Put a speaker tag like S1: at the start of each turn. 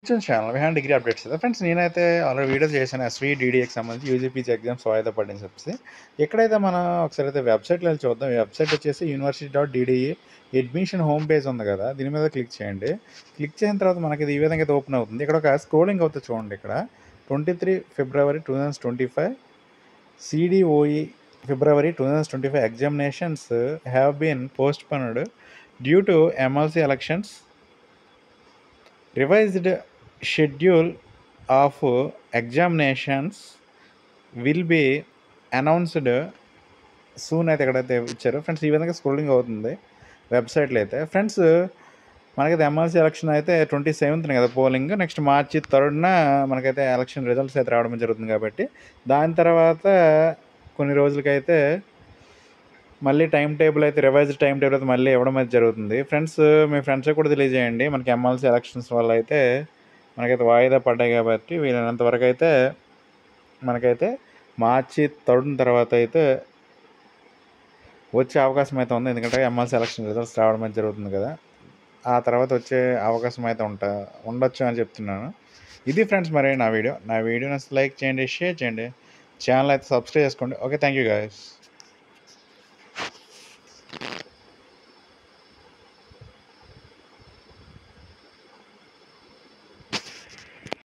S1: Channel Vihaan degree updates కదా friends. నేనైతే already videos చేశాను ఎస్వి డిడిఎకి సంబంధించి యూజీపీజీ ఎగ్జామ్స్ వాయిదా పడింది చెప్పేసి. ఎక్కడైతే మనం ఒకసారి అయితే వెబ్సైట్లో వెళ్ళి చూద్దాం. ఈ వెబ్సైట్ వచ్చేసి యూనివర్సిటీ.డిడిఈ అడ్మిషన్ హోమ్ పేజ్ ఉంది కదా, దీని మీద క్లిక్ చేయండి. క్లిక్ చేసిన తర్వాత మనకి ఇది ఈ విధంగా అయితే ఓపెన్ అవుతుంది. ఇక్కడ ఒక స్క్రోలింగ్ అవుతుంది చూడండి. ఇక్కడ 23 February 2025 CDOE February 2025 examinations have been postponed due to MLC elections. Revised schedule of examinations will be announced soon అయితే ఎక్కడైతే ఇచ్చారు ఫ్రెండ్స్. ఈ విధంగా స్క్రోలింగ్ అవుతుంది వెబ్సైట్లో అయితే. ఫ్రెండ్స్ మనకైతే ఎమ్మెల్సీ ఎలక్షన్ అయితే 27th కదా పోలింగ్. నెక్స్ట్ మార్చి 3rd మనకైతే ఎలక్షన్ రిజల్ట్స్ అయితే రావడం జరుగుతుంది కాబట్టి దాని తర్వాత కొన్ని రోజులకైతే మళ్ళీ టైం టేబుల్ అయితే రివైజ్డ్ టైం టేబుల్ అయితే మళ్ళీ ఇవ్వడం అయితే జరుగుతుంది. ఫ్రెండ్స్ మీ ఫ్రెండ్స్కి కూడా తెలియజేయండి. మనకి ఎమ్మెల్సీ ఎలక్షన్స్ వల్ల అయితే మనకైతే వాయిదా పడ్డాయి కాబట్టి వీలైనంత వరకు అయితే మనకైతే మార్చి 3rd తర్వాత అయితే వచ్చే అవకాశం అయితే ఉంది. ఎందుకంటే ఎమ్మెల్సీ ఎలక్షన్ రిజల్ట్స్ రావడం అయితే జరుగుతుంది కదా, ఆ తర్వాత వచ్చే అవకాశం అయితే ఉండొచ్చు అని చెప్తున్నాను. ఇది ఫ్రెండ్స్ మరి నా వీడియో నచ్చితే లైక్ చేయండి, షేర్ చేయండి, ఛానల్ అయితే సబ్స్క్రైబ్ చేసుకోండి. Okay, thank you guys.